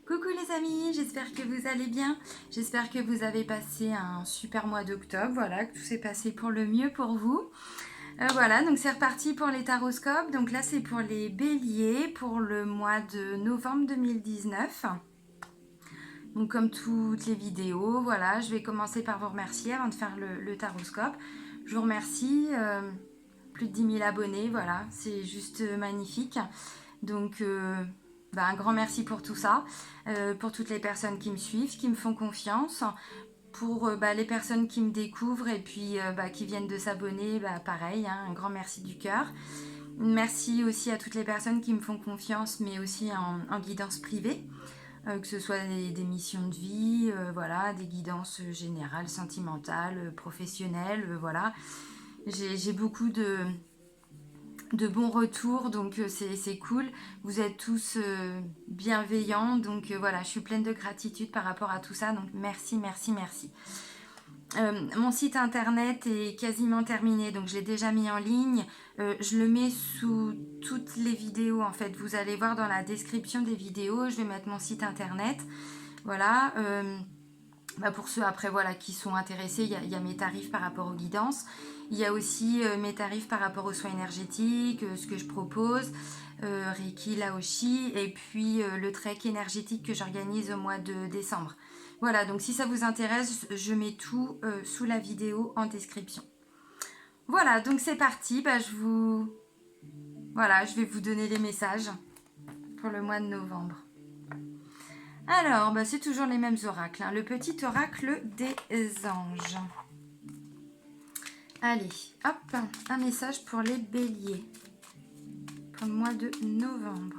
Coucou les amis, j'espère que vous allez bien. J'espère que vous avez passé un super mois d'octobre, voilà, que tout s'est passé pour le mieux pour vous. Voilà, donc c'est reparti pour les taroscopes. Donc là, c'est pour les béliers pour le mois de novembre 2019. Donc comme toutes les vidéos, voilà, je vais commencer par vous remercier avant de faire le taroscope. Je vous remercie, plus de 10 000 abonnés, voilà, c'est juste magnifique. Donc un grand merci pour tout ça, pour toutes les personnes qui me suivent, qui me font confiance, pour les personnes qui me découvrent et puis qui viennent de s'abonner, pareil, hein, un grand merci du cœur. Merci aussi à toutes les personnes qui me font confiance, mais aussi en guidance privée, que ce soit des missions de vie, voilà, des guidances générales, sentimentales, professionnelles, voilà. J'ai beaucoup de bons retours, donc c'est cool. Vous êtes tous bienveillants, donc voilà, je suis pleine de gratitude par rapport à tout ça, donc merci, merci, merci. Mon site internet est quasiment terminé, donc je l'ai déjà mis en ligne. Je le mets sous toutes les vidéos, en fait. Vous allez voir dans la description des vidéos, je vais mettre mon site internet. Voilà. Pour ceux après voilà qui sont intéressés, il y a mes tarifs par rapport aux guidances. Il y a aussi mes tarifs par rapport aux soins énergétiques, ce que je propose, Reiki, Laoshi, et puis le trek énergétique que j'organise au mois de décembre. Voilà, donc si ça vous intéresse, je mets tout sous la vidéo en description. Voilà, donc c'est parti. Je vais vous donner les messages pour le mois de novembre. Alors, c'est toujours les mêmes oracles, hein. Le petit oracle des anges. Allez, hop, un message pour les béliers. Pour le mois de novembre.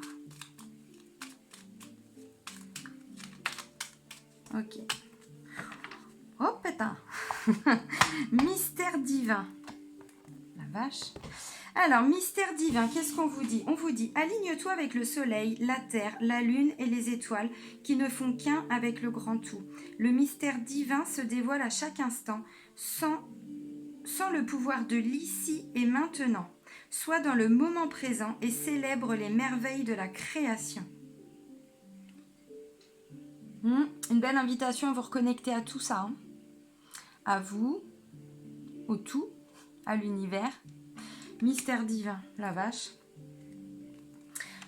Ok. Oh, putain. Mystère divin. La vache. Alors, mystère divin, qu'est-ce qu'on vous dit? On vous dit, aligne-toi avec le soleil, la terre, la lune et les étoiles qui ne font qu'un avec le grand tout. Le mystère divin se dévoile à chaque instant, sans le pouvoir de l'ici et maintenant. Sois dans le moment présent et célèbre les merveilles de la création. Une belle invitation à vous reconnecter à tout ça, hein. À vous, au tout, à l'univers. Mystère divin, la vache.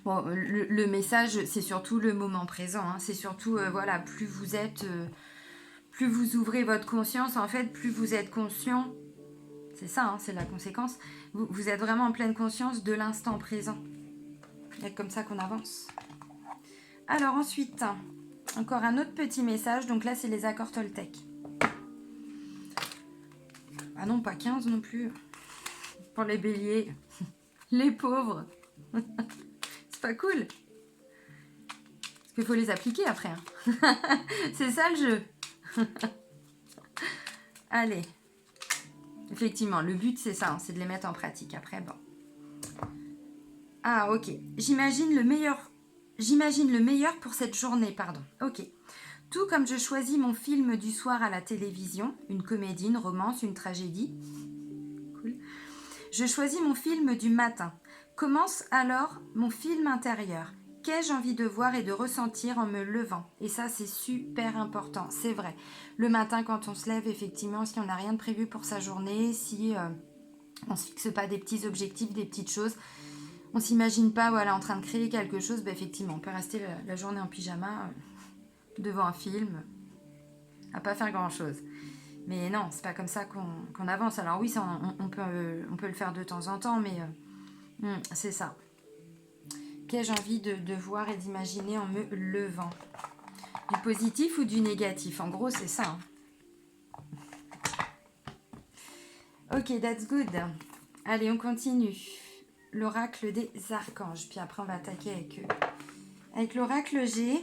Bon, le message, c'est surtout le moment présent, hein. C'est surtout, voilà, plus vous êtes, plus vous ouvrez votre conscience, en fait, plus vous êtes conscient. C'est ça, hein, c'est la conséquence. Vous êtes vraiment en pleine conscience de l'instant présent. C'est comme ça qu'on avance. Alors ensuite, encore un autre petit message. Donc là, c'est les accords Toltec. Ah non, pas 15 non plus. Pour les béliers. Les pauvres. C'est pas cool. Parce qu'il faut les appliquer après, hein. C'est ça le jeu. Allez. Effectivement, le but c'est ça, hein, c'est de les mettre en pratique. Après, bon. Ah, ok. J'imagine le meilleur pour cette journée, pardon. Ok. Tout comme je choisis mon film du soir à la télévision, une comédie, une romance, une tragédie. Cool. Je choisis mon film du matin. Commence alors mon film intérieur. Qu'ai-je envie de voir et de ressentir en me levant? Et ça, c'est super important, c'est vrai. Le matin, quand on se lève, effectivement, si on n'a rien de prévu pour sa journée, si on ne se fixe pas des petits objectifs, des petites choses, on ne s'imagine pas voilà, en train de créer quelque chose, effectivement, on peut rester la journée en pyjama devant un film, à pas faire grand-chose. Mais non, c'est pas comme ça qu'on avance. Alors oui, ça, on peut le faire de temps en temps, mais c'est ça. Qu'ai-je envie de voir et d'imaginer en me levant? Du positif ou du négatif? En gros, c'est ça, hein. Ok, that's good. Allez, on continue. L'oracle des archanges. Puis après, on va attaquer avec l'oracle G.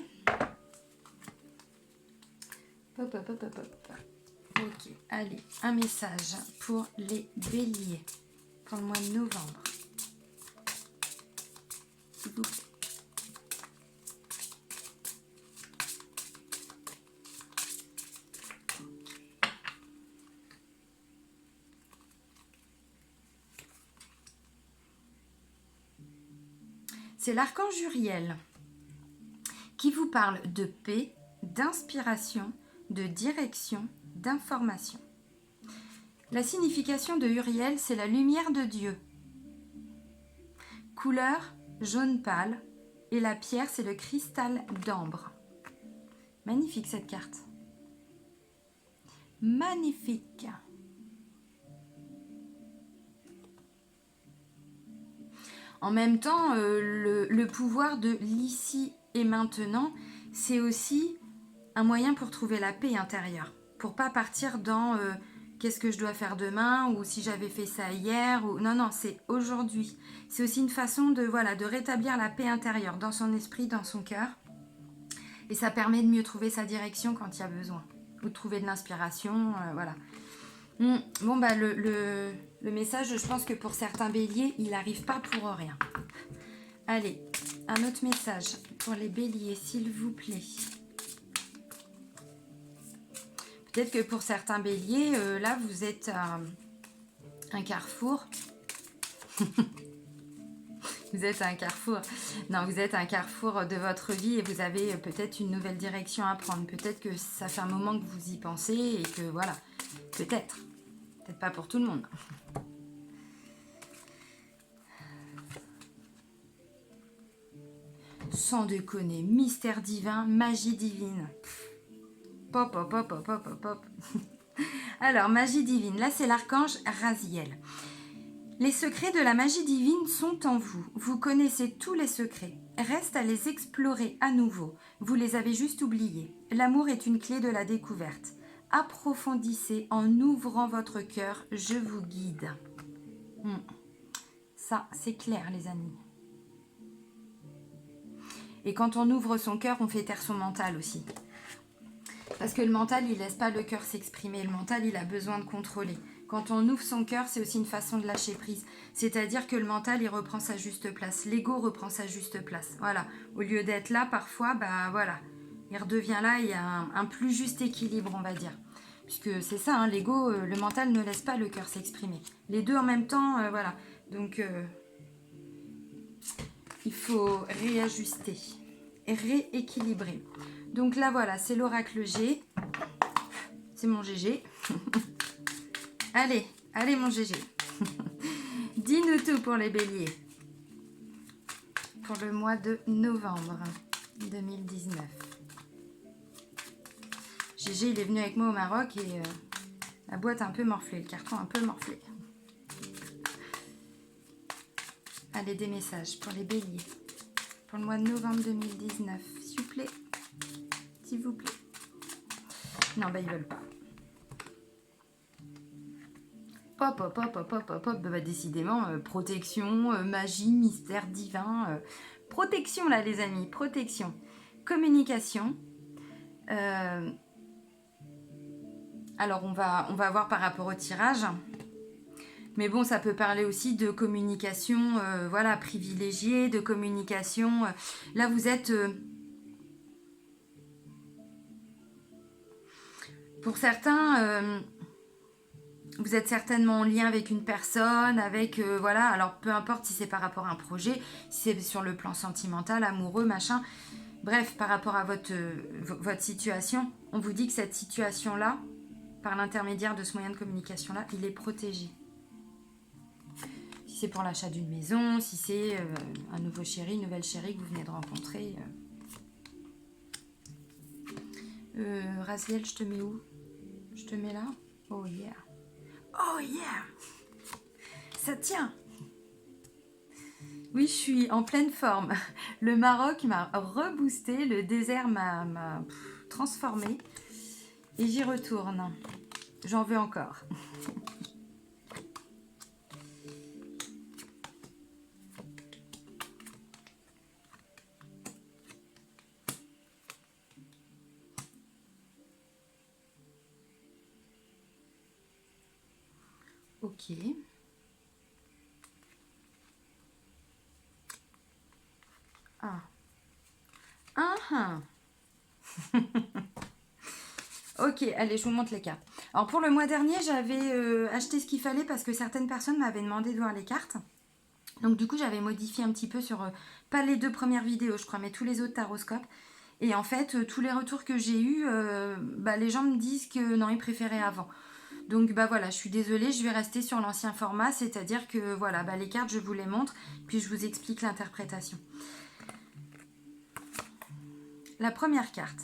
Hop, hop, hop, hop, hop. Ok, allez, un message pour les béliers pour le mois de novembre. S'il vous plaît. C'est l'archange Uriel qui vous parle de paix, d'inspiration, de direction, d'information. La signification de Uriel, c'est la lumière de Dieu. Couleur jaune pâle et la pierre, c'est le cristal d'ambre. Magnifique cette carte. Magnifique. En même temps, le pouvoir de l'ici et maintenant, c'est aussi un moyen pour trouver la paix intérieure. Pour pas partir dans qu'est-ce que je dois faire demain ou si j'avais fait ça hier. Ou... Non, c'est aujourd'hui. C'est aussi une façon de rétablir la paix intérieure dans son esprit, dans son cœur. Et ça permet de mieux trouver sa direction quand il y a besoin. Ou de trouver de l'inspiration, voilà. Bon, bah le message, je pense que pour certains béliers, il n'arrive pas pour rien. Allez, un autre message pour les béliers, s'il vous plaît. Peut-être que pour certains béliers, là, vous êtes à un carrefour. Vous êtes à un carrefour. Non, vous êtes à un carrefour de votre vie et vous avez peut-être une nouvelle direction à prendre. Peut-être que ça fait un moment que vous y pensez et que voilà, peut-être. Peut-être pas pour tout le monde. Sans déconner, mystère divin, magie divine. Pop, pop, pop, pop, pop, pop, pop. Alors, magie divine, là c'est l'archange Raziel. Les secrets de la magie divine sont en vous. Vous connaissez tous les secrets. Reste à les explorer à nouveau. Vous les avez juste oubliés. L'amour est une clé de la découverte. Approfondissez en ouvrant votre cœur. Je vous guide. Ça, c'est clair, les amis. Et quand on ouvre son cœur, on fait taire son mental aussi. Parce que le mental, il laisse pas le cœur s'exprimer. Le mental, il a besoin de contrôler. Quand on ouvre son cœur, c'est aussi une façon de lâcher prise. C'est-à-dire que le mental, il reprend sa juste place. L'ego reprend sa juste place. Voilà. Au lieu d'être là, parfois, bah voilà. Il redevient là, il y a un plus juste équilibre, on va dire. Puisque c'est ça, hein, l'ego, le mental ne laisse pas le cœur s'exprimer. Les deux en même temps, voilà. Donc, il faut réajuster, rééquilibrer. Donc là, voilà, c'est l'oracle G. C'est mon GG. Allez, allez mon GG. Dis-nous tout pour les béliers. Pour le mois de novembre 2019. GG, il est venu avec moi au Maroc et la boîte a un peu morflé, le carton un peu morflé. Allez, des messages pour les béliers. Pour le mois de novembre 2019. S'il vous plaît. S'il vous plaît. Non, bah ils veulent pas. Pop, pop, pop, pop, pop, pop. Bah, décidément, protection, magie, mystère divin. Protection là, les amis. Protection. Communication. Alors, on va voir par rapport au tirage. Mais bon, ça peut parler aussi de communication, voilà, privilégiée, de communication. Là, vous êtes... pour certains, vous êtes certainement en lien avec une personne, avec... voilà, alors peu importe si c'est par rapport à un projet, si c'est sur le plan sentimental, amoureux, machin. Bref, par rapport à votre situation, on vous dit que cette situation-là, par l'intermédiaire de ce moyen de communication-là, il est protégé. Si c'est pour l'achat d'une maison, si c'est un nouveau chéri, une nouvelle chérie que vous venez de rencontrer. Raziel, je te mets où? Je te mets là? Oh yeah. Oh yeah. Ça tient. Oui, je suis en pleine forme. Le Maroc m'a reboosté, le désert m'a transformé. Et j'y retourne. J'en veux encore. Ok. Ah. Ok, allez, je vous montre les cartes. Alors pour le mois dernier, j'avais acheté ce qu'il fallait parce que certaines personnes m'avaient demandé de voir les cartes. Donc du coup, j'avais modifié un petit peu sur, pas les 2 premières vidéos, je crois, mais tous les autres taroscopes. Et en fait, tous les retours que j'ai eus, les gens me disent que non, ils préféraient avant. Donc voilà, je suis désolée, je vais rester sur l'ancien format, c'est-à-dire que voilà, les cartes, je vous les montre, puis je vous explique l'interprétation. La première carte.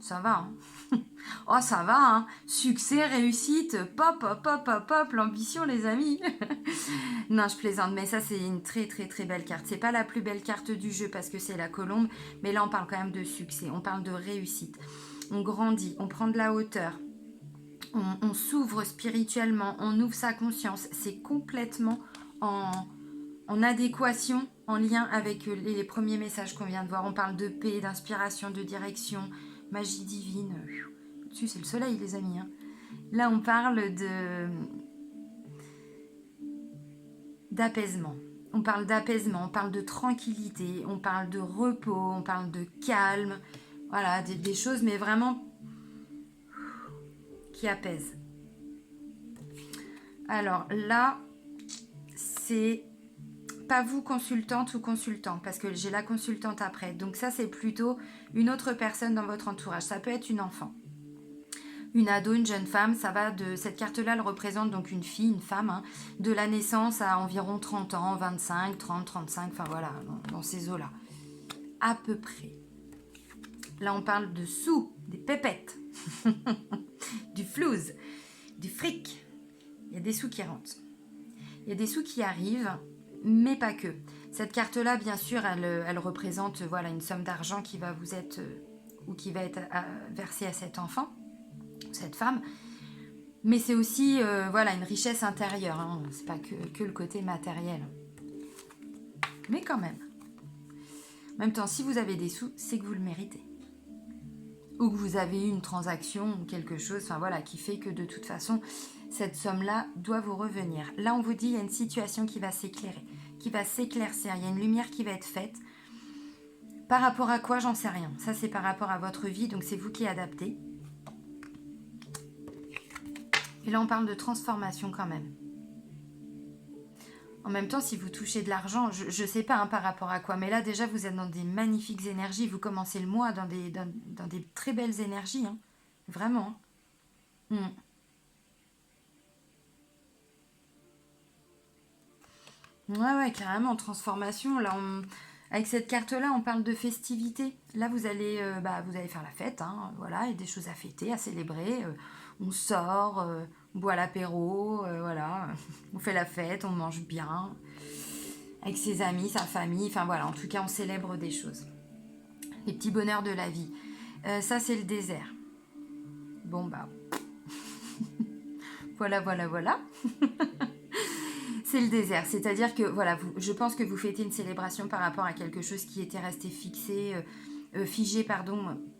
Ça va, hein. Oh, ça va, hein. Succès, réussite, pop, pop, pop, pop, pop, l'ambition, les amis. Non, je plaisante, mais ça, c'est une très, très, très belle carte. C'est pas la plus belle carte du jeu parce que c'est la colombe, mais là, on parle quand même de succès, on parle de réussite. On grandit, on prend de la hauteur, on s'ouvre spirituellement, on ouvre sa conscience. C'est complètement en adéquation, en lien avec les premiers messages qu'on vient de voir. On parle de paix, d'inspiration, de direction, magie divine. Au-dessus, c'est le soleil, les amis. Hein. Là, on parle d'apaisement. On parle d'apaisement, on parle de tranquillité, on parle de repos, on parle de calme. Voilà, des choses, mais vraiment qui apaisent. Alors là, c'est pas vous consultante ou consultant, parce que j'ai la consultante après. Donc ça, c'est plutôt une autre personne dans votre entourage. Ça peut être une enfant, une ado, une jeune femme. Ça va de cette carte-là, elle représente donc une fille, une femme, hein, de la naissance à environ 30 ans, 25, 30, 35, enfin voilà, dans ces eaux-là. À peu près. Là, on parle de sous, des pépettes, du flouze, du fric. Il y a des sous qui rentrent. Il y a des sous qui arrivent, mais pas que. Cette carte-là, bien sûr, elle représente voilà, une somme d'argent qui va vous être ou qui va être versée à cet enfant, cette femme. Mais c'est aussi voilà, une richesse intérieure. Hein. C'est pas que le côté matériel. Mais quand même. En même temps, si vous avez des sous, c'est que vous le méritez. Ou que vous avez eu une transaction ou quelque chose, enfin voilà, qui fait que de toute façon, cette somme-là doit vous revenir. Là, on vous dit, il y a une situation qui va s'éclairer, qui va s'éclaircir, il y a une lumière qui va être faite. Par rapport à quoi, j'en sais rien. Ça, c'est par rapport à votre vie, donc c'est vous qui adaptez. Et là, on parle de transformation quand même. En même temps, si vous touchez de l'argent, je ne sais pas hein, par rapport à quoi, mais là, déjà, vous êtes dans des magnifiques énergies. Vous commencez le mois dans des très belles énergies. Hein. Vraiment. Ouais, carrément, transformation. Là, avec cette carte-là, on parle de festivité. Là, vous allez faire la fête, hein, voilà, il y a des choses à fêter, à célébrer. On sort, on boit l'apéro, voilà, on fait la fête, on mange bien, avec ses amis, sa famille, enfin voilà, en tout cas, on célèbre des choses. Les petits bonheurs de la vie. Ça, c'est le désert. Bon, voilà. C'est le désert, c'est-à-dire que voilà, je pense que vous fêtez une célébration par rapport à quelque chose qui était resté figé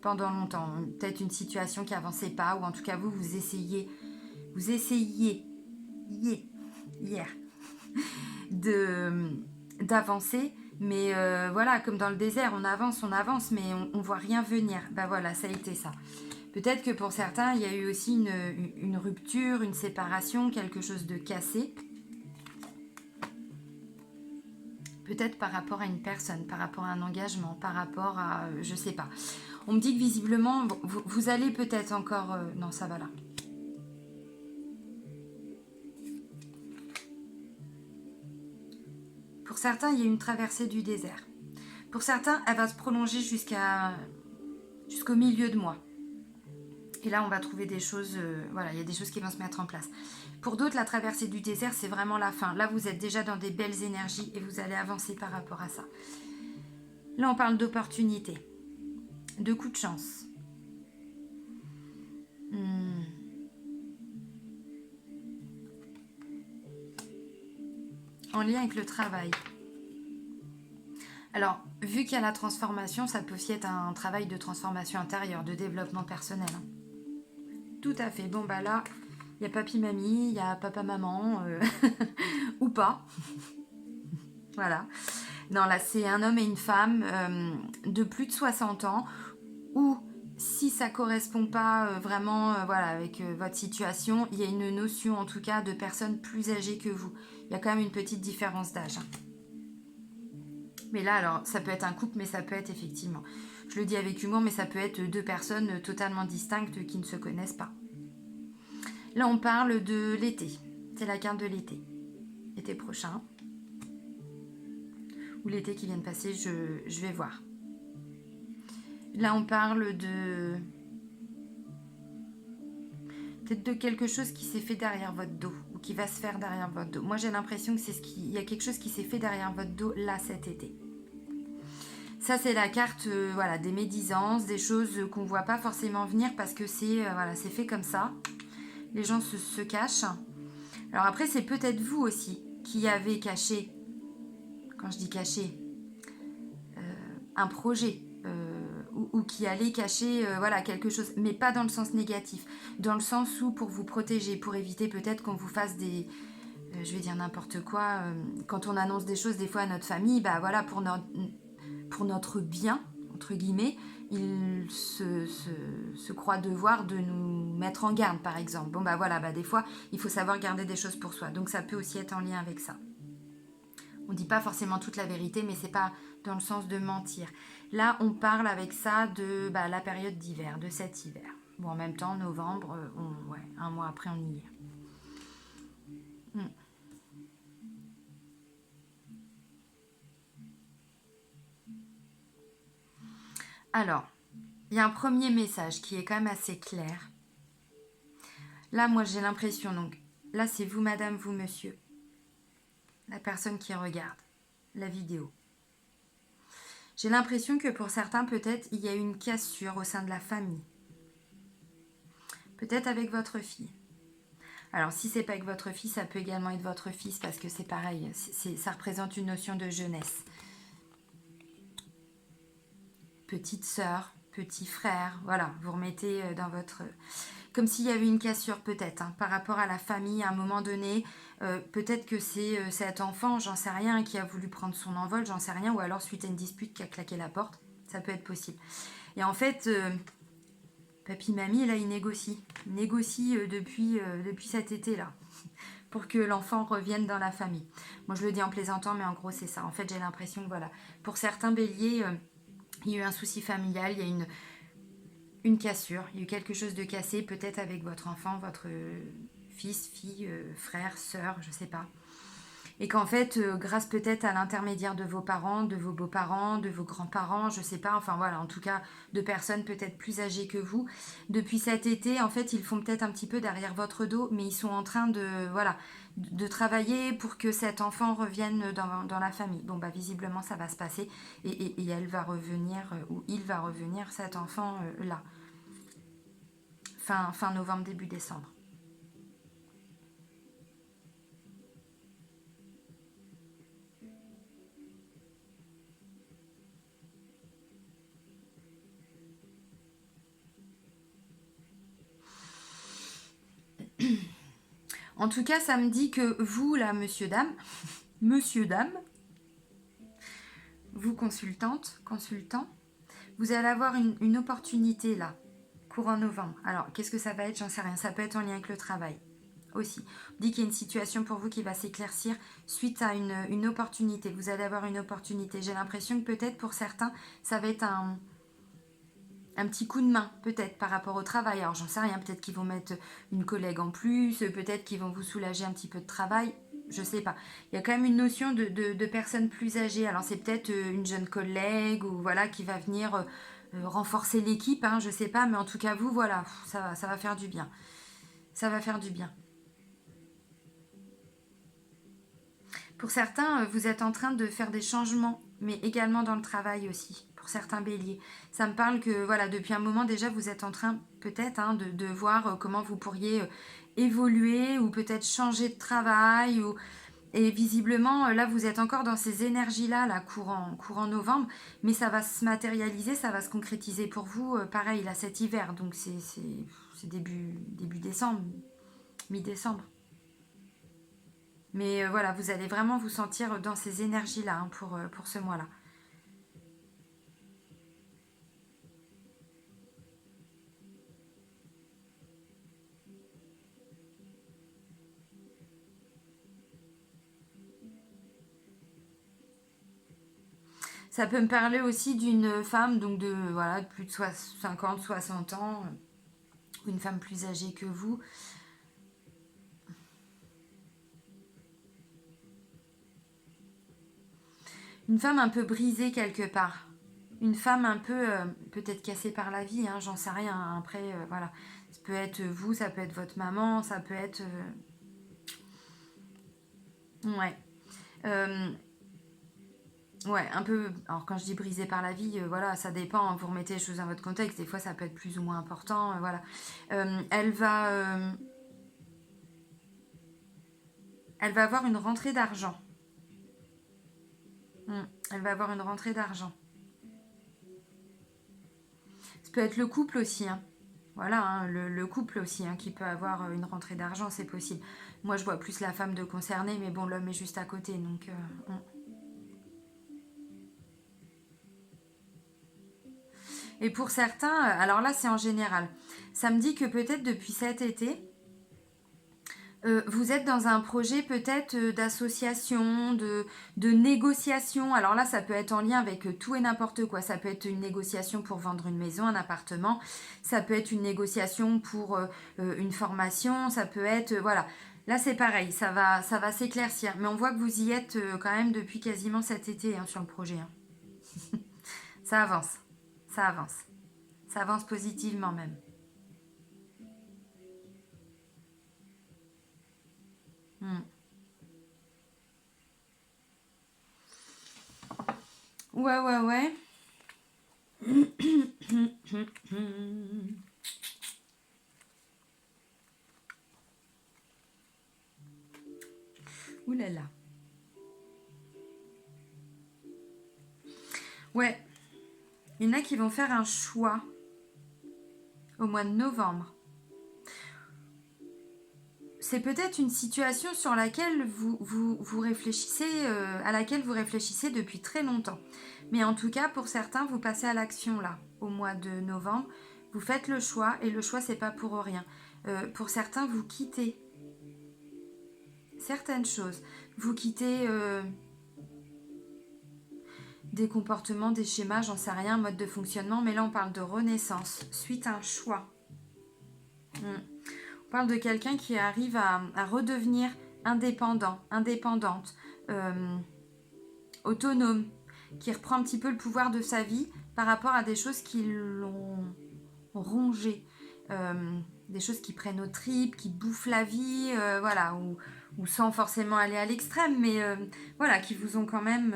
pendant longtemps. Peut-être une situation qui avançait pas, ou en tout cas vous essayiez hier d'avancer, mais voilà, comme dans le désert, on avance, mais on voit rien venir. Voilà, ça a été ça. Peut-être que pour certains, il y a eu aussi une rupture, une séparation, quelque chose de cassé. Peut-être par rapport à une personne, par rapport à un engagement, par rapport à... je sais pas. On me dit que visiblement, vous allez peut-être encore... non, ça va là. Pour certains, il y a une traversée du désert. Pour certains, elle va se prolonger jusqu'au milieu de mois. Et là, on va trouver des choses... voilà, il y a des choses qui vont se mettre en place. Pour d'autres, la traversée du désert, c'est vraiment la fin. Là, vous êtes déjà dans des belles énergies et vous allez avancer par rapport à ça. Là, on parle d'opportunité, de coup de chance. En lien avec le travail. Alors, vu qu'il y a la transformation, ça peut aussi être un travail de transformation intérieure, de développement personnel. Hein. Tout à fait. Bon, là, il y a papy-mamie, il y a papa-maman, ou pas. Voilà. Non, là, c'est un homme et une femme de plus de 60 ans, ou si ça ne correspond pas vraiment voilà, avec votre situation, il y a une notion, en tout cas, de personnes plus âgées que vous. Il y a quand même une petite différence d'âge. Hein. Mais là, alors, ça peut être un couple, mais ça peut être effectivement, je le dis avec humour, mais ça peut être deux personnes totalement distinctes qui ne se connaissent pas. Là, on parle de l'été. C'est la carte de l'été. L'été prochain. Ou l'été qui vient de passer, je vais voir. Là, on parle de... peut-être de quelque chose qui s'est fait derrière votre dos. Ou qui va se faire derrière votre dos. Moi, j'ai l'impression que c'est il y a quelque chose qui s'est fait derrière votre dos, là, cet été. Ça, c'est la carte voilà, des médisances, des choses qu'on ne voit pas forcément venir parce que c'est voilà, c'est fait comme ça. Les gens se cachent. Alors après, c'est peut-être vous aussi qui avez caché, quand je dis caché, un projet ou qui allez cacher voilà, quelque chose, mais pas dans le sens négatif, dans le sens où pour vous protéger, pour éviter peut-être qu'on vous fasse des... je vais dire n'importe quoi, quand on annonce des choses des fois à notre famille, bah voilà, pour notre bien, entre guillemets, il se croit devoir de nous mettre en garde, par exemple. Bon, bah voilà, bah des fois, il faut savoir garder des choses pour soi. Donc ça peut aussi être en lien avec ça. On ne dit pas forcément toute la vérité, mais c'est pas dans le sens de mentir. Là, on parle avec ça de la période d'hiver, de cet hiver. Bon, en même temps, novembre, ouais, un mois après, on y est. Alors, il y a un premier message qui est quand même assez clair. Là, moi, j'ai l'impression, donc, là, c'est vous, madame, vous, monsieur. La personne qui regarde la vidéo. J'ai l'impression que pour certains, peut-être, il y a une cassure au sein de la famille. Peut-être avec votre fille. Alors, si c'est pas avec votre fille, ça peut également être votre fils parce que c'est pareil, ça représente une notion de jeunesse. Petite sœur, petit frère, voilà, vous remettez dans votre... Comme s'il y avait une cassure peut-être par rapport à la famille à un moment donné. Peut-être que c'est cet enfant, j'en sais rien, qui a voulu prendre son envol, j'en sais rien, ou alors suite à une dispute qui a claqué la porte. Ça peut être possible. Et en fait, papy, mamie, là, ils négocient. Ils négocient depuis cet été-là pour que l'enfant revienne dans la famille. Moi, je le dis en plaisantant, mais en gros, c'est ça. En fait, j'ai l'impression que voilà, pour certains béliers, il y a eu un souci familial, il y a une cassure, il y a eu quelque chose de cassé, peut-être avec votre enfant, votre fils, fille, frère, sœur, je sais pas. Et qu'en fait, grâce peut-être à l'intermédiaire de vos parents, de vos beaux-parents, de vos grands-parents, je sais pas, enfin voilà, en tout cas, de personnes peut-être plus âgées que vous, depuis cet été, en fait, ils font peut-être un petit peu derrière votre dos, mais ils sont en train de travailler pour que cet enfant revienne dans la famille. Bon, bah visiblement, ça va se passer et elle va revenir, ou il va revenir, cet enfant là. Fin novembre, début décembre. En tout cas, ça me dit que vous, là, monsieur, dame, vous, consultant, vous allez avoir une opportunité, là, courant novembre. Alors, qu'est-ce que ça va être? J'en sais rien. Ça peut être en lien avec le travail aussi. On dit qu'il y a une situation pour vous qui va s'éclaircir suite à une opportunité. Vous allez avoir une opportunité. J'ai l'impression que peut-être pour certains, ça va être un petit coup de main, peut-être, par rapport au travail. Alors, j'en sais rien. Peut-être qu'ils vont mettre une collègue en plus. Peut-être qu'ils vont vous soulager un petit peu de travail. Je sais pas. Il y a quand même une notion de personnes plus âgées. Alors, c'est peut-être une jeune collègue ou voilà qui va venir renforcer l'équipe. Je sais pas. Mais en tout cas, vous, voilà, ça va faire du bien. Ça va faire du bien. Pour certains, vous êtes en train de faire des changements, mais également dans le travail aussi, pour certains béliers. Ça me parle que, voilà, depuis un moment déjà, vous êtes en train peut-être de voir comment vous pourriez évoluer ou peut-être changer de travail. Et visiblement, là, vous êtes encore dans ces énergies-là, là, courant novembre, mais ça va se matérialiser, ça va se concrétiser pour vous, pareil, là, cet hiver. Donc, c'est début décembre, mi-décembre. Mais voilà, vous allez vraiment vous sentir dans ces énergies-là pour ce mois-là. Ça peut me parler aussi d'une femme, donc de, voilà, de plus de 50, 60 ans, ou une femme plus âgée que vous. Une femme un peu brisée quelque part. Une femme un peu, peut-être cassée par la vie, hein, j'en sais rien. Hein. Après, voilà. Ça peut être vous, ça peut être votre maman, ça peut être... Ouais. Ouais, un peu... Alors, quand je dis brisée par la vie, voilà, ça dépend. Hein, vous remettez les choses dans votre contexte. Des fois, ça peut être plus ou moins important. Voilà. Elle va avoir une rentrée d'argent. Elle va avoir une rentrée d'argent. Ça peut être le couple aussi, hein. Voilà, hein, le couple aussi, hein, qui peut avoir une rentrée d'argent, c'est possible. Moi, je vois plus la femme de concernée, mais bon, l'homme est juste à côté, donc... Et pour certains, alors là, c'est en général. Ça me dit que peut-être depuis cet été, vous êtes dans un projet peut-être d'association, de négociation. Alors là, ça peut être en lien avec tout et n'importe quoi. Ça peut être une négociation pour vendre une maison, un appartement. Ça peut être une négociation pour une formation. Ça peut être... voilà. Là, c'est pareil. Ça va s'éclaircir. Mais on voit que vous y êtes quand même depuis quasiment cet été, hein, sur le projet. Hein. Ça avance. Ça avance. Ça avance positivement même. Ouais, ouais, ouais. Ouh là là. Ouais. Il y en a qui vont faire un choix au mois de novembre. C'est peut-être une situation sur laquelle vous réfléchissez, à laquelle vous réfléchissez depuis très longtemps. Mais en tout cas, pour certains, vous passez à l'action là, au mois de novembre. Vous faites le choix, et le choix, c'est pas pour rien. Pour certains, vous quittez certaines choses. Vous quittez des comportements, des schémas, j'en sais rien, mode de fonctionnement. Mais là, on parle de renaissance, suite à un choix. On parle de quelqu'un qui arrive à redevenir indépendant, indépendante, autonome, qui reprend un petit peu le pouvoir de sa vie par rapport à des choses qui l'ont rongé, des choses qui prennent aux tripes, qui bouffent la vie, voilà, ou sans forcément aller à l'extrême, mais voilà, qui vous ont quand même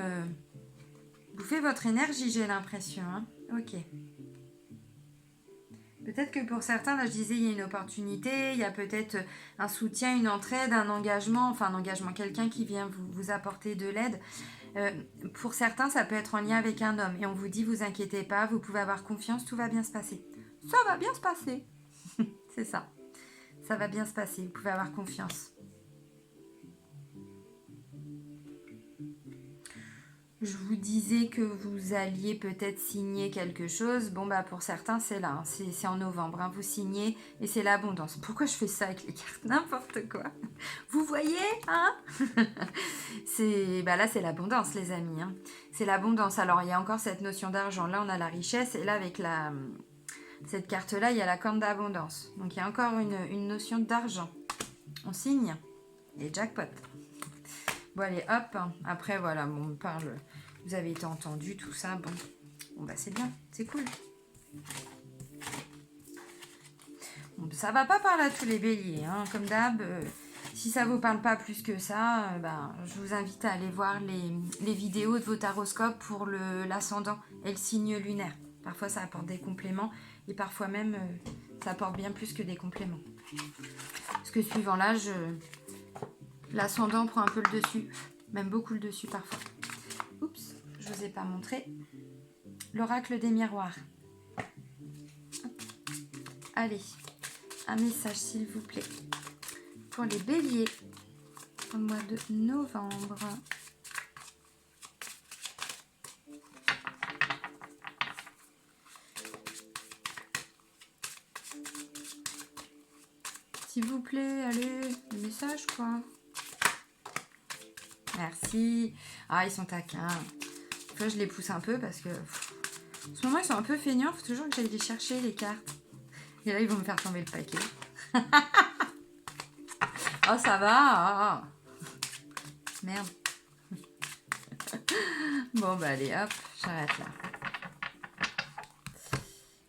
bouffé votre énergie, j'ai l'impression. Hein. Ok. Peut-être que pour certains, là je disais, il y a une opportunité, il y a peut-être un soutien, une entraide, un engagement, quelqu'un qui vient vous apporter de l'aide. Pour certains, ça peut être en lien avec un homme et on vous dit, vous inquiétez pas, vous pouvez avoir confiance, tout va bien se passer. Ça va bien se passer. C'est ça. Ça va bien se passer, vous pouvez avoir confiance. Je vous disais que vous alliez peut-être signer quelque chose. Bon, bah pour certains, c'est là. Hein. C'est en novembre. Hein. Vous signez et c'est l'abondance. Pourquoi je fais ça avec les cartes? N'importe quoi. Vous voyez, hein? Là, c'est l'abondance, les amis. Hein. C'est l'abondance. Alors, il y a encore cette notion d'argent. Là, on a la richesse. Et là, avec cette carte-là, il y a la corne d'abondance. Donc, il y a encore une notion d'argent. On signe. Et jackpot. Bon, allez, hop. Après, voilà, bon, on parle. Vous avez été entendu, tout ça. Bon bah, c'est bien. C'est cool. Bon, ça va pas parler à tous les béliers. Hein. Comme d'hab, si ça vous parle pas plus que ça, je vous invite à aller voir les vidéos de vos taroscopes pour l'ascendant et le signe lunaire. Parfois, ça apporte des compléments. Et parfois même, ça apporte bien plus que des compléments. Parce que suivant l'âge... l'ascendant prend un peu le dessus, même beaucoup le dessus parfois. Oups, je vous ai pas montré. L'oracle des miroirs. Hop. Allez, un message s'il vous plaît. Pour les béliers, au mois de novembre. S'il vous plaît, allez, le message quoi. Merci. Ah, ils sont taquins. Fois, je les pousse un peu parce que en ce moment, ils sont un peu feignants. Il faut toujours que j'aille les chercher, les cartes. Et là, ils vont me faire tomber le paquet. Oh, ça va. Merde. Bon, bah allez, hop, j'arrête là.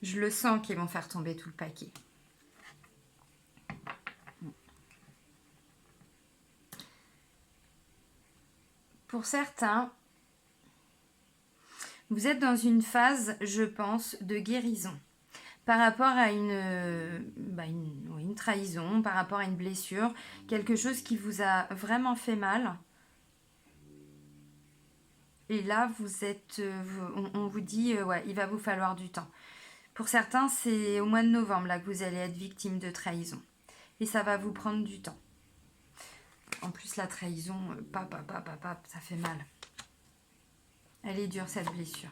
Je le sens qu'ils vont faire tomber tout le paquet. Pour certains, vous êtes dans une phase, je pense, de guérison. Par rapport à une trahison, par rapport à une blessure, quelque chose qui vous a vraiment fait mal. Et là, vous êtes, on vous dit, ouais, il va vous falloir du temps. Pour certains, c'est au mois de novembre là que vous allez être victime de trahison. Et ça va vous prendre du temps. En plus, la trahison, ça fait mal. Elle est dure, cette blessure.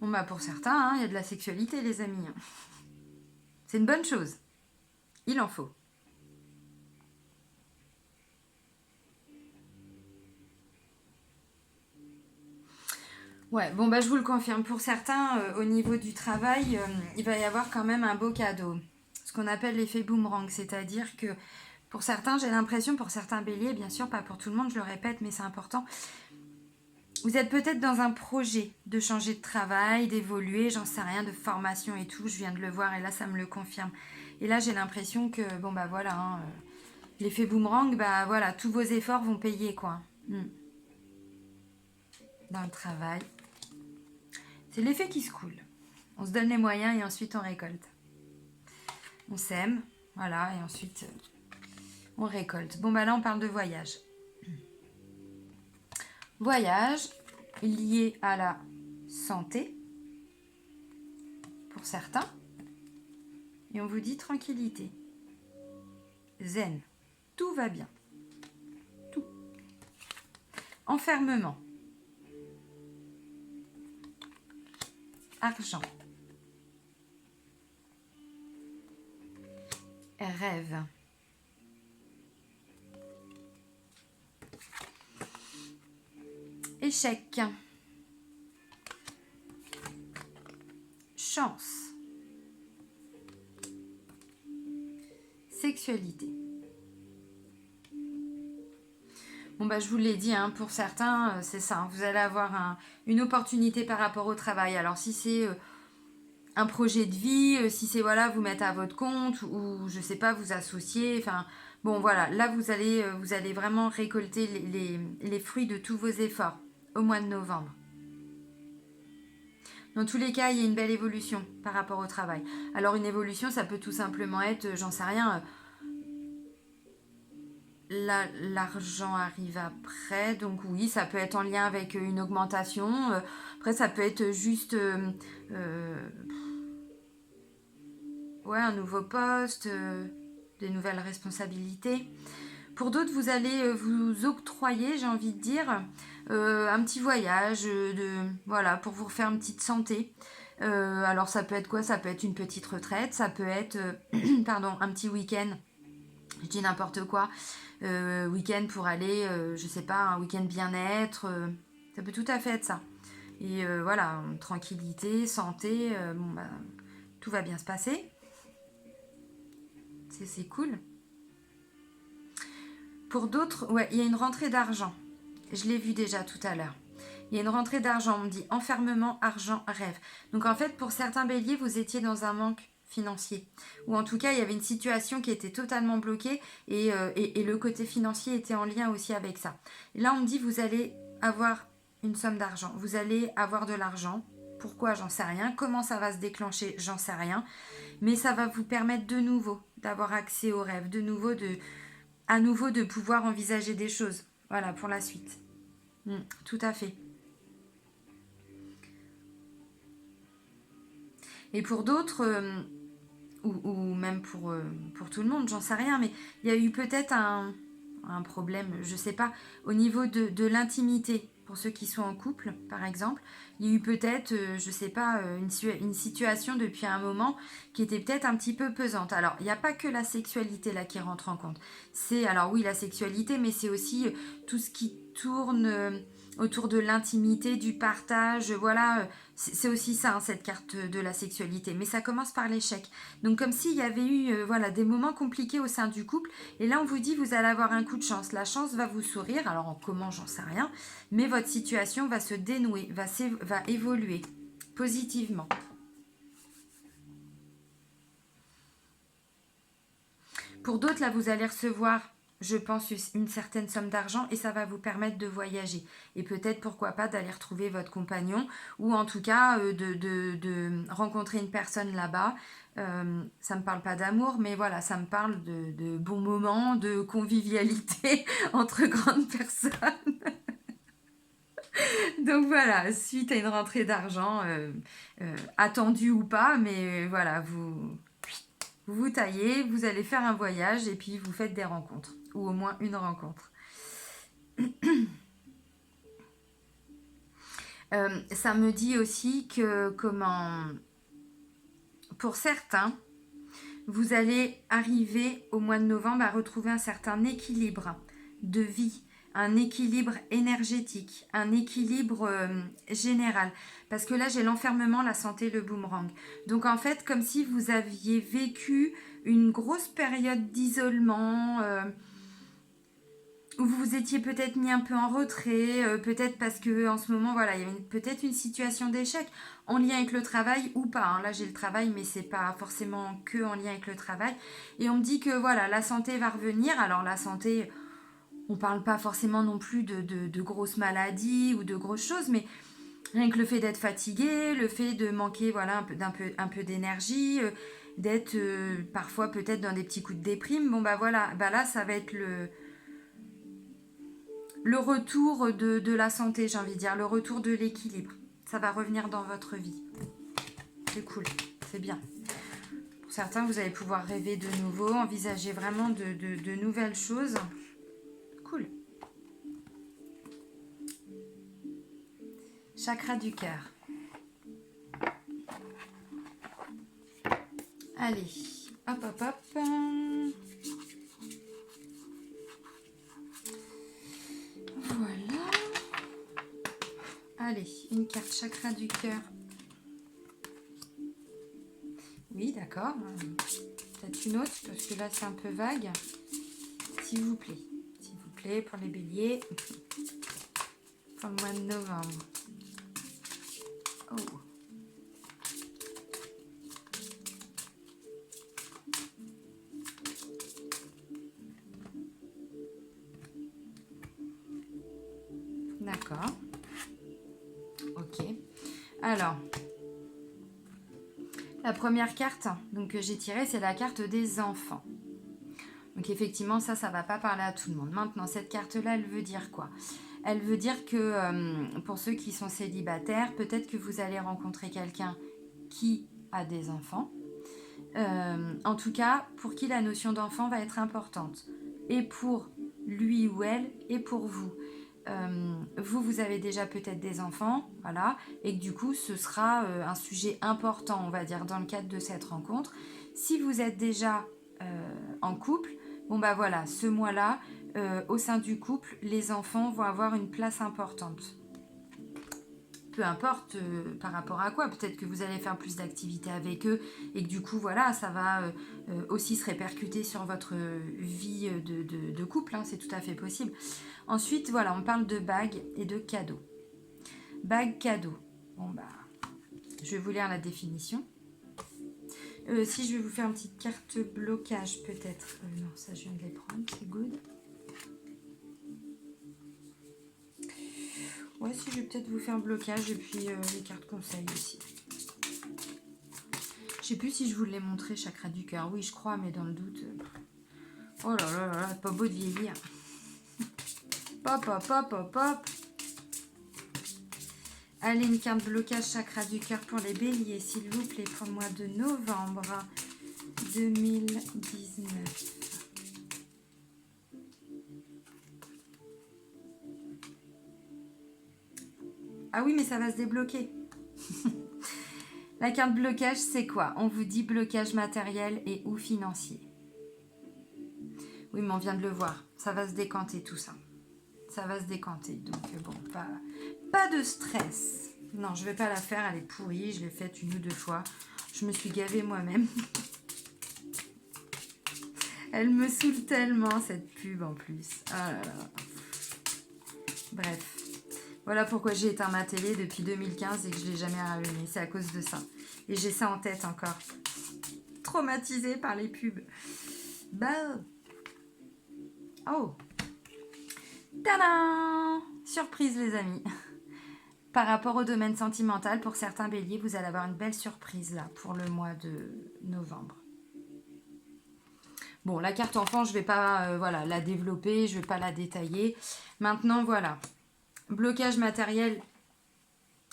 Bon, bah pour certains, il y a de la sexualité, les amis. C'est une bonne chose. Il en faut. Ouais, bon bah je vous le confirme. Pour certains, au niveau du travail, il va y avoir quand même un beau cadeau. Ce qu'on appelle l'effet boomerang. C'est-à-dire que pour certains, j'ai l'impression, pour certains béliers, bien sûr, pas pour tout le monde, je le répète, mais c'est important. Vous êtes peut-être dans un projet de changer de travail, d'évoluer, j'en sais rien, de formation et tout. Je viens de le voir et là, ça me le confirme. Et là, j'ai l'impression que, bon bah voilà, l'effet boomerang, bah voilà, tous vos efforts vont payer, quoi. Dans le travail. C'est l'effet qui se coule. On se donne les moyens et ensuite on récolte. On sème, voilà, et ensuite on récolte. Bon bah là, on parle de voyage. Voyage lié à la santé, pour certains. Et on vous dit tranquillité. Zen. Tout va bien. Tout. Enfermement. Argent. Rêve. Échec. Chance. Sexualité. Bon bah je vous l'ai dit, hein, pour certains, c'est ça. Vous allez avoir une opportunité par rapport au travail. Alors si c'est un projet de vie, si c'est voilà, vous mettre à votre compte ou je sais pas, vous associer. Enfin bon voilà, là vous allez vraiment récolter les fruits de tous vos efforts au mois de novembre. Dans tous les cas, il y a une belle évolution par rapport au travail. Alors une évolution, ça peut tout simplement être, j'en sais rien, l'argent arrive après, donc oui, ça peut être en lien avec une augmentation. Après, ça peut être juste un nouveau poste, des nouvelles responsabilités. Pour d'autres, vous allez vous octroyer, j'ai envie de dire, un petit voyage voilà, pour vous refaire une petite santé. Alors ça peut être quoi? Ça peut être une petite retraite, ça peut être un petit week-end. Je dis n'importe quoi. Week-end pour aller, je sais pas, un week-end bien-être. Ça peut tout à fait être ça. Et voilà, tranquillité, santé, tout va bien se passer. C'est cool. Pour d'autres, ouais, il y a une rentrée d'argent. Je l'ai vu déjà tout à l'heure. Il y a une rentrée d'argent, on me dit enfermement, argent, rêve. Donc en fait, pour certains béliers, vous étiez dans un manque financier. Ou en tout cas, il y avait une situation qui était totalement bloquée et le côté financier était en lien aussi avec ça. Et là, on me dit, vous allez avoir une somme d'argent. Vous allez avoir de l'argent. Pourquoi? J'en sais rien. Comment ça va se déclencher? J'en sais rien. Mais ça va vous permettre de nouveau d'avoir accès aux rêves, à nouveau de pouvoir envisager des choses. Voilà, pour la suite. Tout à fait. Et pour d'autres, ou même pour tout le monde, j'en sais rien, mais il y a eu peut-être un problème, je ne sais pas, au niveau de l'intimité, pour ceux qui sont en couple, par exemple, il y a eu peut-être, je ne sais pas, une situation depuis un moment qui était peut-être un petit peu pesante. Alors, il n'y a pas que la sexualité là qui rentre en compte. C'est, alors oui, la sexualité, mais c'est aussi tout ce qui tourne autour de l'intimité, du partage, voilà. C'est aussi ça, hein, cette carte de la sexualité. Mais ça commence par l'échec. Donc, comme s'il y avait eu voilà, des moments compliqués au sein du couple. Et là, on vous dit, vous allez avoir un coup de chance. La chance va vous sourire. Alors, en comment, j'en sais rien. Mais votre situation va se dénouer, va évoluer positivement. Pour d'autres, là, vous allez recevoir, je pense, une certaine somme d'argent et ça va vous permettre de voyager. Et peut-être, pourquoi pas, d'aller retrouver votre compagnon ou en tout cas de rencontrer une personne là-bas. Ça ne me parle pas d'amour, mais voilà, ça me parle de bons moments, de convivialité entre grandes personnes. Donc voilà, suite à une rentrée d'argent, attendue ou pas, mais voilà, vous taillez, vous allez faire un voyage et puis vous faites des rencontres, ou au moins une rencontre. Ça me dit aussi que pour certains, vous allez arriver au mois de novembre à retrouver un certain équilibre de vie, un équilibre énergétique, un équilibre général. Parce que là, j'ai l'enfermement, la santé, le boomerang. Donc en fait, comme si vous aviez vécu une grosse période d'isolement, où vous vous étiez peut-être mis un peu en retrait, peut-être parce que en ce moment, voilà, il y avait peut-être une situation d'échec en lien avec le travail ou pas. Hein. Là, j'ai le travail, mais c'est pas forcément que en lien avec le travail. Et on me dit que voilà, la santé va revenir. Alors la santé, on parle pas forcément non plus de grosses maladies ou de grosses choses, mais rien que le fait d'être fatigué, le fait de manquer voilà un peu d'énergie, d'être parfois peut-être dans des petits coups de déprime. Bon bah voilà, bah là ça va être le retour de la santé, j'ai envie de dire, le retour de l'équilibre. Ça va revenir dans votre vie. C'est cool, c'est bien. Pour certains, vous allez pouvoir rêver de nouveau, envisager vraiment de nouvelles choses. Cool. Chakra du cœur. Allez, hop, hop, hop. Voilà. Allez, une carte chakra du cœur. Oui, d'accord. Peut-être une autre, parce que là, c'est un peu vague. S'il vous plaît. S'il vous plaît, pour les béliers. Pour le mois de novembre. Oh. D'accord. Ok. Alors, la première carte donc, que j'ai tirée, c'est la carte des enfants. Donc effectivement, ça va pas parler à tout le monde. Maintenant, cette carte-là, elle veut dire quoi? Elle veut dire que pour ceux qui sont célibataires, peut-être que vous allez rencontrer quelqu'un qui a des enfants. En tout cas, pour qui la notion d'enfant va être importante. Et pour lui ou elle, et pour vous. Vous avez déjà peut-être des enfants, voilà, et que du coup, ce sera un sujet important, on va dire, dans le cadre de cette rencontre. Si vous êtes déjà en couple, bon bah voilà, ce mois-là, au sein du couple, les enfants vont avoir une place importante. Peu importe par rapport à quoi, peut-être que vous allez faire plus d'activités avec eux et que du coup voilà ça va aussi se répercuter sur votre vie de couple, hein, c'est tout à fait possible. Ensuite voilà, on parle de bagues et de cadeaux. Bague, cadeau. Bon bah, je vais vous lire la définition. Si je vais vous faire une petite carte blocage peut-être. Non, ça je viens de les prendre, c'est good. Ouais, si je vais peut-être vous faire un blocage et puis les cartes conseils aussi. Je sais plus si je vous l'ai montré, chakra du cœur. Oui, je crois, mais dans le doute. Oh là là là là, pas beau de vieillir. Pop, pop, pop, pop, pop. Allez, une carte blocage chakra du cœur pour les béliers, s'il vous plaît, pour le mois de novembre 2019. Ah oui, mais ça va se débloquer. La carte blocage, c'est quoi? On vous dit blocage matériel et ou financier. Oui, mais on vient de le voir. Ça va se décanter tout ça. Ça va se décanter. Donc bon, pas de stress. Non, je vais pas la faire. Elle est pourrie. Je l'ai faite 1 ou 2 fois. Je me suis gavée moi-même. Elle me saoule tellement, cette pub en plus. Ah là là. Bref. Voilà pourquoi j'ai éteint ma télé depuis 2015 et que je ne l'ai jamais rallumée. C'est à cause de ça. Et j'ai ça en tête encore. Traumatisée par les pubs. Bah. Oh. Tadam! Surprise les amis. Par rapport au domaine sentimental, pour certains béliers, vous allez avoir une belle surprise là pour le mois de novembre. Bon, la carte enfant, je ne vais pas voilà, la développer, je ne vais pas la détailler. Maintenant, voilà. Blocage matériel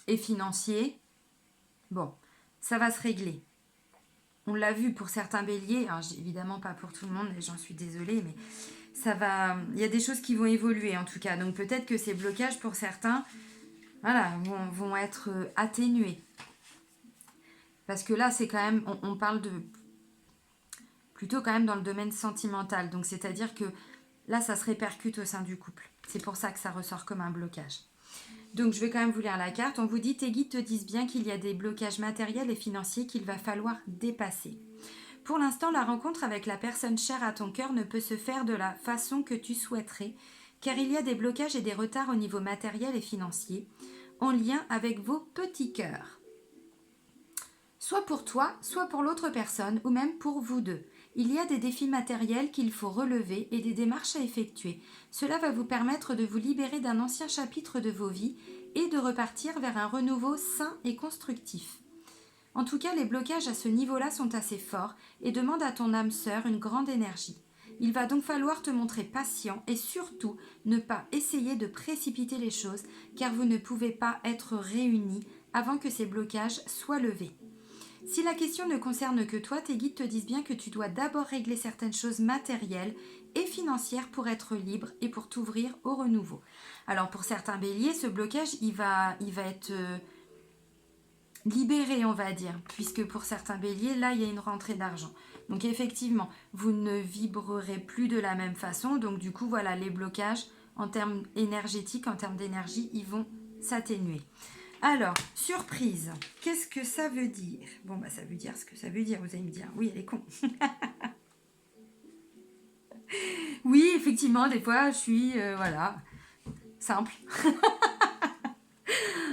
et financier. Bon, ça va se régler. On l'a vu pour certains béliers, hein, évidemment pas pour tout le monde, et j'en suis désolée, mais ça va. Il y a des choses qui vont évoluer en tout cas. Donc peut-être que ces blocages pour certains, voilà, vont être atténués. Parce que là, c'est quand même, on parle de plutôt quand même dans le domaine sentimental. Donc c'est-à-dire que là, ça se répercute au sein du couple. C'est pour ça que ça ressort comme un blocage. Donc je vais quand même vous lire la carte. On vous dit, tes guides te disent bien qu'il y a des blocages matériels et financiers qu'il va falloir dépasser. Pour l'instant, la rencontre avec la personne chère à ton cœur ne peut se faire de la façon que tu souhaiterais, car il y a des blocages et des retards au niveau matériel et financier, en lien avec vos petits cœurs. Soit pour toi, soit pour l'autre personne, ou même pour vous deux. Il y a des défis matériels qu'il faut relever et des démarches à effectuer. Cela va vous permettre de vous libérer d'un ancien chapitre de vos vies et de repartir vers un renouveau sain et constructif. En tout cas, les blocages à ce niveau-là sont assez forts et demandent à ton âme sœur une grande énergie. Il va donc falloir te montrer patient et surtout ne pas essayer de précipiter les choses car vous ne pouvez pas être réunis avant que ces blocages soient levés. Si la question ne concerne que toi, tes guides te disent bien que tu dois d'abord régler certaines choses matérielles et financières pour être libre et pour t'ouvrir au renouveau. Alors pour certains béliers, ce blocage, il va être libéré, on va dire, puisque pour certains béliers, là, il y a une rentrée d'argent. Donc effectivement, vous ne vibrerez plus de la même façon. Donc du coup, voilà, les blocages en termes énergétiques, en termes d'énergie, ils vont s'atténuer. Alors, surprise, qu'est-ce que ça veut dire? Bon, bah ça veut dire ce que ça veut dire, vous allez me dire. Oui, elle est con. Oui, effectivement, des fois, je suis, voilà, simple.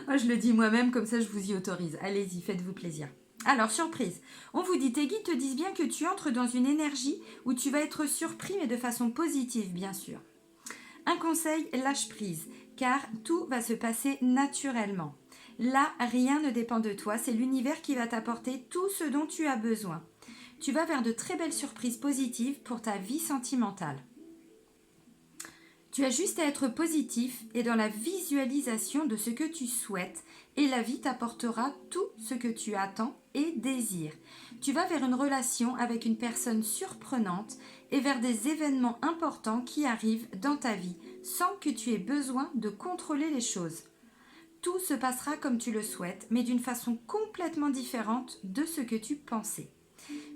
Moi, je le dis moi-même, comme ça, je vous y autorise. Allez-y, faites-vous plaisir. Alors, surprise, on vous dit, tes guides te disent bien que tu entres dans une énergie où tu vas être surpris, mais de façon positive, bien sûr. Un conseil, lâche prise, car tout va se passer naturellement. Là, rien ne dépend de toi, c'est l'univers qui va t'apporter tout ce dont tu as besoin. Tu vas vers de très belles surprises positives pour ta vie sentimentale. Tu as juste à être positif et dans la visualisation de ce que tu souhaites et la vie t'apportera tout ce que tu attends et désires. Tu vas vers une relation avec une personne surprenante et vers des événements importants qui arrivent dans ta vie sans que tu aies besoin de contrôler les choses. Tout se passera comme tu le souhaites, mais d'une façon complètement différente de ce que tu pensais.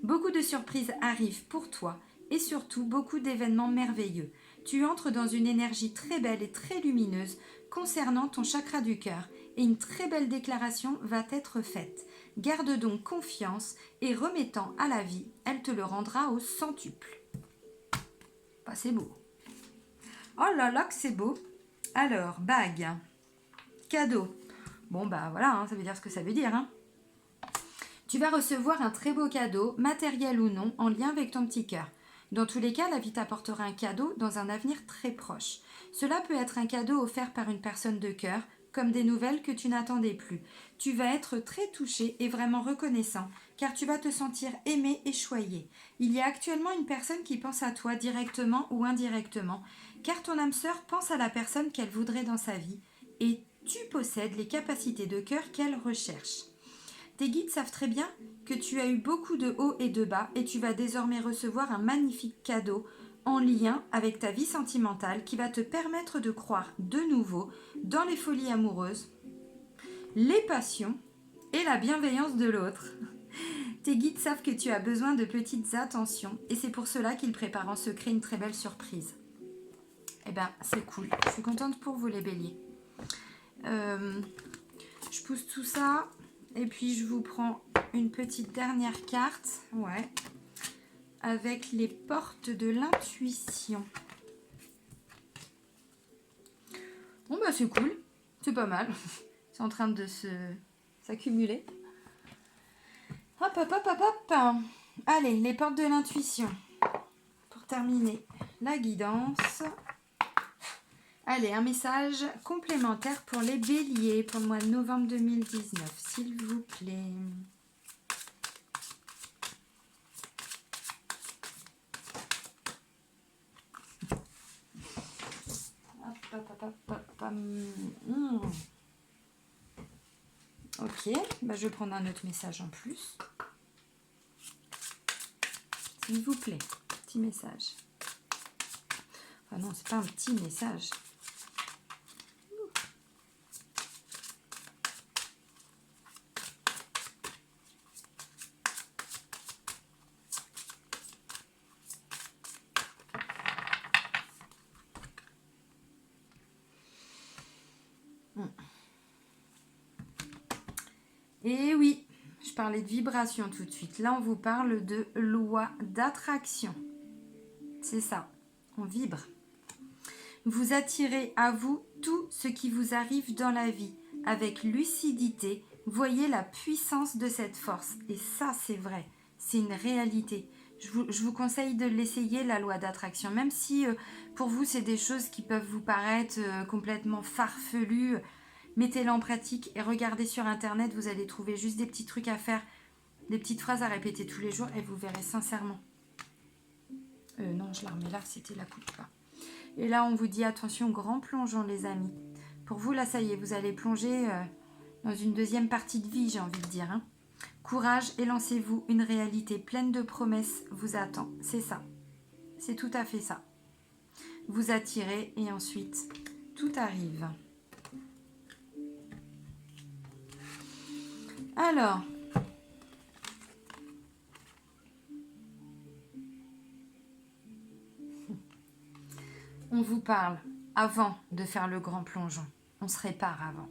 Beaucoup de surprises arrivent pour toi et surtout beaucoup d'événements merveilleux. Tu entres dans une énergie très belle et très lumineuse concernant ton chakra du cœur et une très belle déclaration va être faite. Garde donc confiance et remettant à la vie, elle te le rendra au centuple. Bah, c'est beau. Oh là là que c'est beau. Alors, bague. Cadeau. Bon bah voilà, hein, ça veut dire ce que ça veut dire. Hein. Tu vas recevoir un très beau cadeau, matériel ou non, en lien avec ton petit cœur. Dans tous les cas, la vie t'apportera un cadeau dans un avenir très proche. Cela peut être un cadeau offert par une personne de cœur, comme des nouvelles que tu n'attendais plus. Tu vas être très touché et vraiment reconnaissant, car tu vas te sentir aimé et choyé. Il y a actuellement une personne qui pense à toi directement ou indirectement, car ton âme sœur pense à la personne qu'elle voudrait dans sa vie, et tu possèdes les capacités de cœur qu'elle recherche. Tes guides savent très bien que tu as eu beaucoup de hauts et de bas et tu vas désormais recevoir un magnifique cadeau en lien avec ta vie sentimentale qui va te permettre de croire de nouveau dans les folies amoureuses les passions et la bienveillance de l'autre. Tes guides savent que tu as besoin de petites attentions et c'est pour cela qu'ils préparent en secret une très belle surprise. Eh bien, c'est cool. Je suis contente pour vous les béliers. Je pousse tout ça et puis je vous prends une petite dernière carte. Ouais. Avec les portes de l'intuition. Bon bah c'est cool. C'est pas mal. C'est en train de s'accumuler. Hop, hop, hop, hop, hop. Allez, les portes de l'intuition. Pour terminer, la guidance. Allez, un message complémentaire pour les béliers pour le mois de novembre 2019, s'il vous plaît. Hop, hop, hop, hop, hop. Ok, bah je vais prendre un autre message en plus. S'il vous plaît, petit message. Enfin non, c'est pas un petit message. Et oui, je parlais de vibration tout de suite. Là, on vous parle de loi d'attraction. C'est ça, on vibre. Vous attirez à vous tout ce qui vous arrive dans la vie. Avec lucidité, voyez la puissance de cette force. Et ça, c'est vrai, c'est une réalité. Je vous conseille de l'essayer, la loi d'attraction. Même si pour vous, c'est des choses qui peuvent vous paraître complètement farfelues. Mettez-la en pratique et regardez sur internet, vous allez trouver juste des petits trucs à faire, des petites phrases à répéter tous les jours et vous verrez sincèrement. Non, je la remets là, c'était la coupe pas. Et là, on vous dit attention, grand plongeon les amis. Pour vous, là, ça y est, vous allez plonger dans une deuxième partie de vie, j'ai envie de dire. Hein. Courage et lancez-vous, une réalité pleine de promesses vous attend. C'est ça, c'est tout à fait ça. Vous attirez et ensuite, tout arrive. Alors, on vous parle avant de faire le grand plongeon. On se répare avant.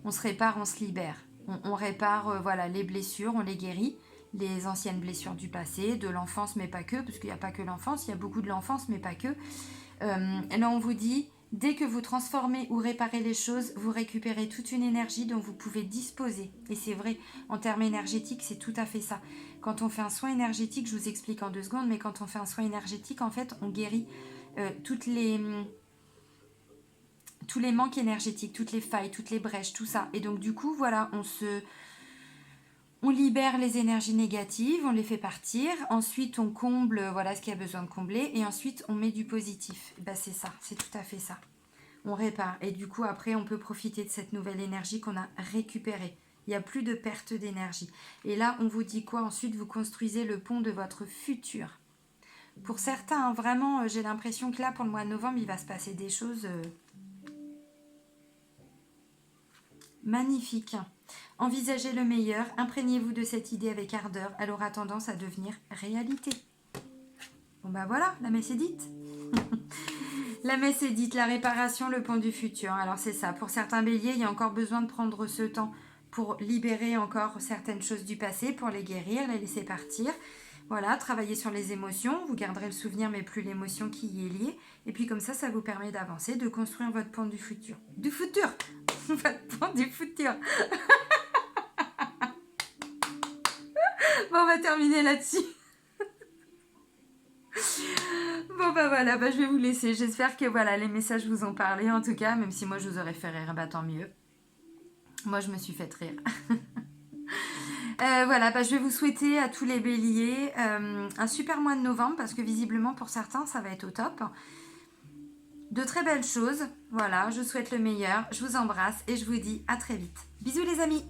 On se répare, on se libère. On répare voilà, les blessures, on les guérit. Les anciennes blessures du passé, de l'enfance, mais pas que, parce qu'il n'y a pas que l'enfance, il y a beaucoup de l'enfance, mais pas que. Et là, on vous dit... Dès que vous transformez ou réparez les choses, vous récupérez toute une énergie dont vous pouvez disposer. Et c'est vrai, en termes énergétiques, c'est tout à fait ça. Quand on fait un soin énergétique, je vous explique en 2 secondes, mais quand on fait un soin énergétique, en fait, on guérit tous les manques énergétiques, toutes les failles, toutes les brèches, tout ça. Et donc, du coup, voilà, on libère les énergies négatives, on les fait partir. Ensuite, on comble voilà, ce qu'il y a besoin de combler. Et ensuite, on met du positif. Ben, c'est ça, c'est tout à fait ça. On répare. Et du coup, après, on peut profiter de cette nouvelle énergie qu'on a récupérée. Il n'y a plus de perte d'énergie. Et là, on vous dit quoi? Ensuite, vous construisez le pont de votre futur. Pour certains, vraiment, j'ai l'impression que là, pour le mois de novembre, il va se passer des choses magnifiques. Envisagez le meilleur, imprégnez-vous de cette idée avec ardeur, elle aura tendance à devenir réalité. Bon bah voilà, la messe est dite. La messe est dite, la réparation, le pont du futur. Alors c'est ça, pour certains béliers, il y a encore besoin de prendre ce temps pour libérer encore certaines choses du passé, pour les guérir, les laisser partir. Voilà, travailler sur les émotions, vous garderez le souvenir mais plus l'émotion qui y est liée. Et puis comme ça vous permet d'avancer, de construire votre pont du futur. Du futur. Votre pont du futur. Bon, on va terminer là-dessus. Bon bah voilà, bah, je vais vous laisser. J'espère que voilà, les messages vous ont parlé en tout cas, même si moi je vous aurais fait rire, bah tant mieux. Moi je me suis fait rire. Voilà, bah, je vais vous souhaiter à tous les béliers un super mois de novembre parce que visiblement pour certains ça va être au top. De très belles choses. Voilà, je vous souhaite le meilleur. Je vous embrasse et je vous dis à très vite. Bisous les amis.